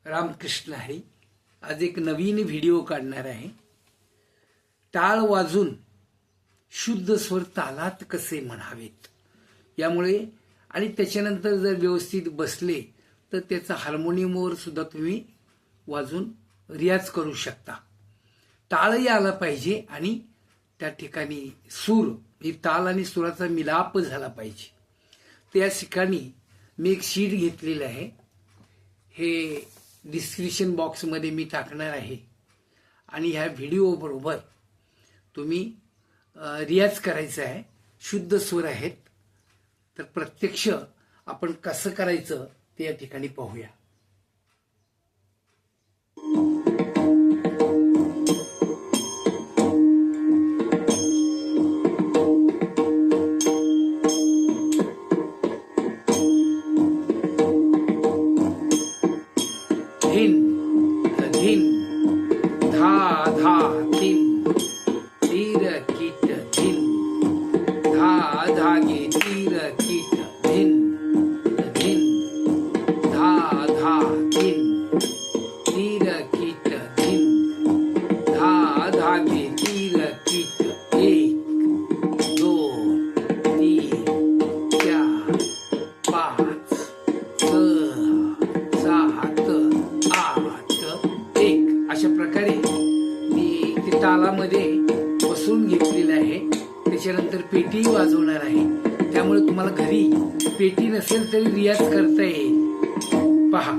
रामकृष्ण हरी. आज एक नवीन व्हिडिओ काढणार आहे. टाळ वाजून शुद्ध स्वर तालात कसे म्हणावेत यामुळे आणि त्याच्यानंतर जर व्यवस्थित बसले तर त्याचा हार्मोनियमवर सुद्धा तुम्ही वाजून रियाज करू शकता. टाळही आला पाहिजे आणि त्या ठिकाणी सूर ही ताल आणि सुराचा मिलाप झाला पाहिजे. त्या ठिकाणी मी एक शीट घेतलेलं आहे. हे डिस्क्रिप्शन बॉक्समध्ये मी टाकणार आहे आणि ह्या व्हिडिओ बरोबर तुम्ही रियाज करायचा आहे. शुद्ध स्वर आहेत तर प्रत्यक्ष आपण कसं करायचं ते या ठिकाणी पाहूया. धिन धिन धा धा धिन तीर कीट धिन धा धागे तीर कीट धिन धिन धा धा धिन तीर कीट धिन धा धागे तीर कीट. 1 2 3 4 5 6 7 8 1 अशा प्रकारे मी ते तालामध्ये बसवून घेतलेलं आहे. त्याच्यानंतर पेटी वाजवणार आहे. त्यामुळे तुम्हाला घरी पेटी नसेल तरी रियाज करता येईल. पहा.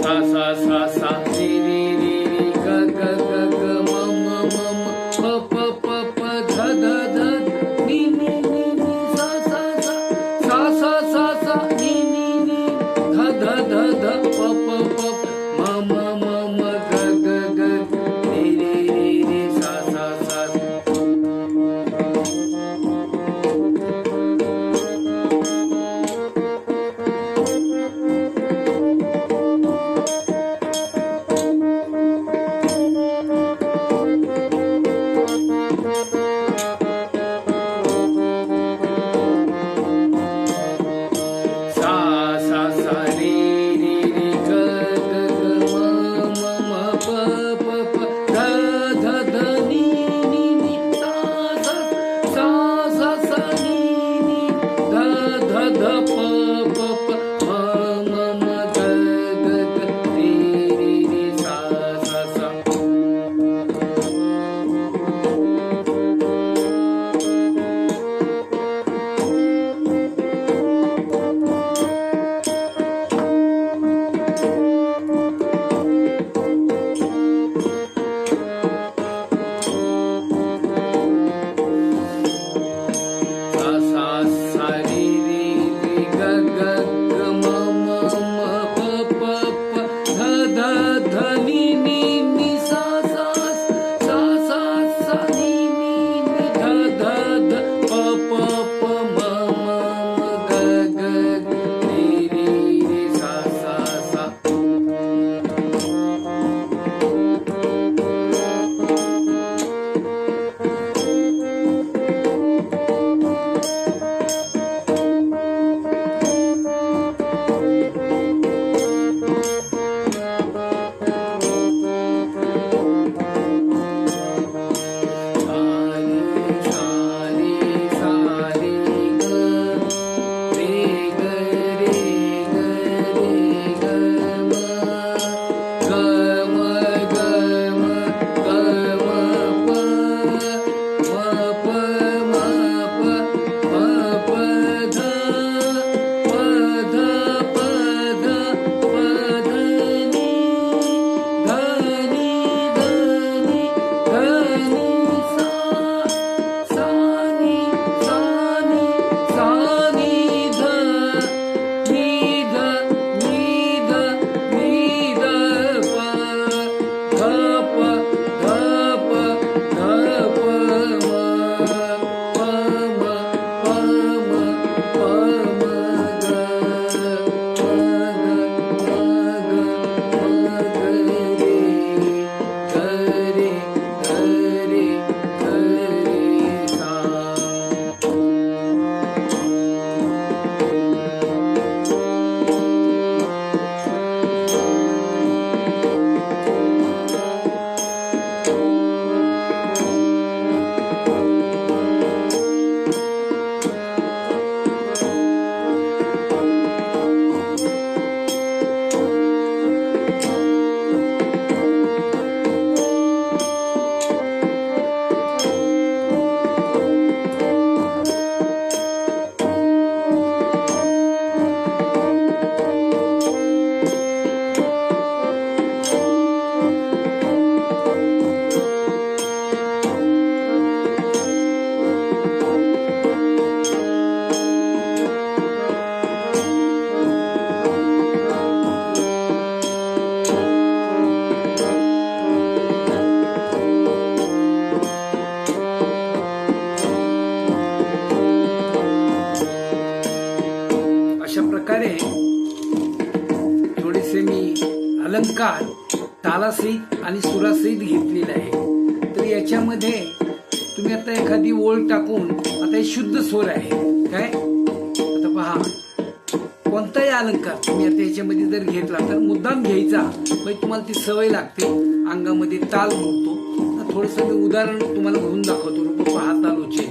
सा सा सा सा रे रे रे रे ग ग ग ग ध नी नी नी सा सा सा सा सा नी नी नी ध ध ध प प प म म ग ग रे रे रे सा सा सा. अशा प्रकारे थोडेसे मी अलंकार तालासहित आणि सुरासहित घेतलेले आहे. तर याच्यामध्ये तुम्ही आता एखादी ओळ टाकून, आता हे शुद्ध स्वर आहे काय, आता पहा कोणताही अलंकार तुम्ही आता याच्यामध्ये जर घेतला तर मुद्दाम घ्यायचा, म्हणजे तुम्हाला ती सवय लागते, अंगामध्ये ताल मोडतो. थोडस मी उदाहरण तुम्हाला घेऊन दाखवतो. रूप पहा तालोचे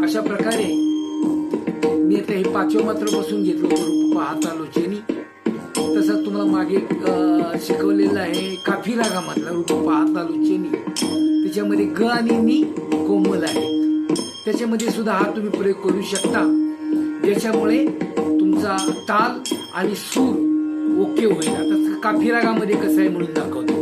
अशा प्रकारे मी आता हे पाचव्या मात्र बसून घेतलं रूप पाहता लोचनी. तसंच तुम्हाला मागे शिकवलेलं आहे काफी रागामधला रूप पाहता लोचनी. त्याच्यामध्ये ग आणि नी कोमल आहेत. त्याच्यामध्ये सुद्धा हा तुम्ही प्रयोग करू शकता, ज्याच्यामुळे तुमचा ताल आणि सूर ओके होईल. आता काफी रागामध्ये कसं आहे म्हणून दाखवतो.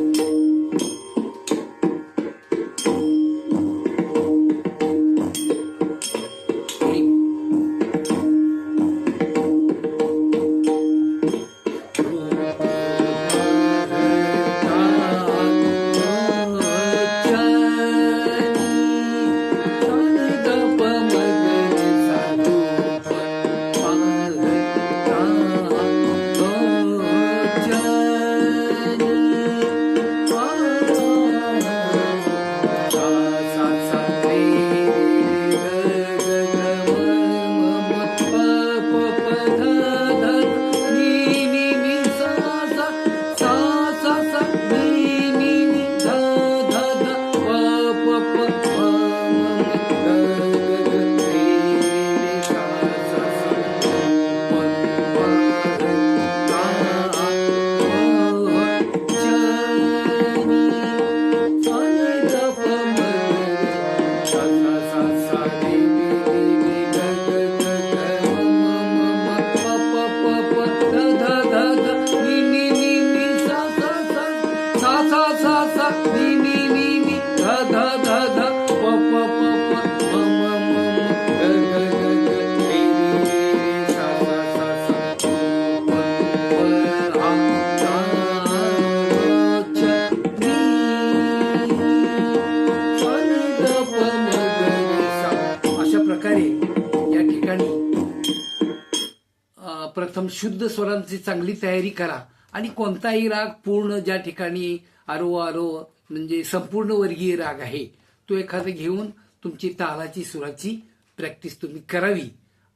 शुद्ध स्वरांची चांगली तयारी करा आणि कोणताही राग पूर्ण ज्या ठिकाणी आरोह आरोह म्हणजे संपूर्ण वर्गीय राग आहे तो एखादा घेऊन तुमची तालाची सुराची प्रॅक्टिस तुम्ही करावी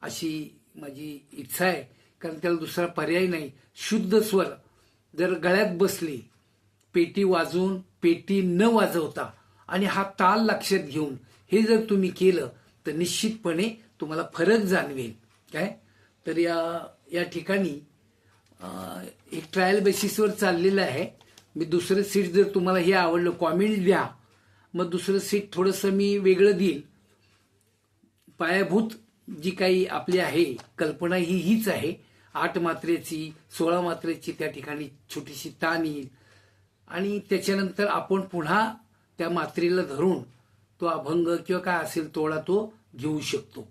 अशी माझी इच्छा आहे. कारण त्याला दुसरा पर्याय नाही. शुद्ध स्वर जर गळ्यात बसले, पेटी वाजवून पेटी न वाजवता आणि हा ताल लक्षात घेऊन हे जर तुम्ही केलं तर निश्चितपणे तुम्हाला फरक जाणवेल. काय तर या ठिकाणी एक ट्रायल बेसिसवर चाललेलं आहे. मी दुसरं सीट जर तुम्हाला हे आवडलं कॉमेंट द्या, मग दुसरं सीट थोडंसं मी वेगळं देईल. पायाभूत जी काही आपली आहे कल्पना हीच आहे. 8 मात्रेची 16 मात्रेची त्या ठिकाणी छोटीशी तान येईल आणि त्याच्यानंतर आपण पुन्हा त्या मात्रेला धरून तो अभंग किंवा काय असेल तोडा तो घेऊ शकतो.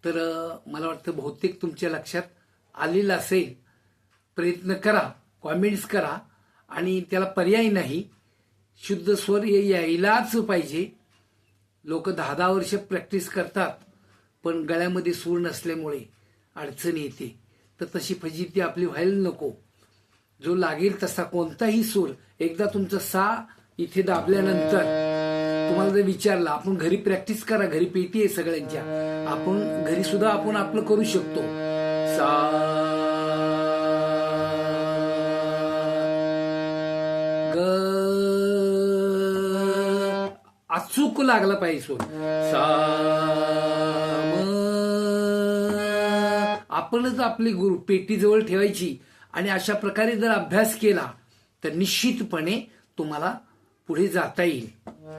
तर मला वाटतं बहुतेक तुमच्या लक्षात आलेलं असेल. प्रयत्न करा, कॉमेंट्स करा आणि त्याला पर्याय नाही. शुद्ध स्वर यायलाच पाहिजे. लोक 10-10 वर्ष प्रॅक्टिस करतात पण गळ्यामध्ये सूर नसल्यामुळे अडचण येते. तर तशी फजिती आपली व्हायला नको. जो लागेल तसा कोणताही सूर एकदा तुमचा सा इथे दाबल्यानंतर तुम्हाला जर विचारला, आपण घरी प्रॅक्टिस करा, घरी पेटी आहे सगळ्यांच्या, आपण घरी सुद्धा आपण आपलं करू शकतो. सा ग अचूक लागला पाहिजे सूर. सा आपणच आपली गुरु पेटी जवळ ठेवायची आणि अशा प्रकारे जर अभ्यास केला तर निश्चितपणे तुम्हाला पुढे जाता येईल.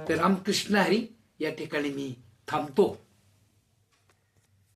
तर रामकृष्ण हरी. या ठिकाणी मी थांबतो.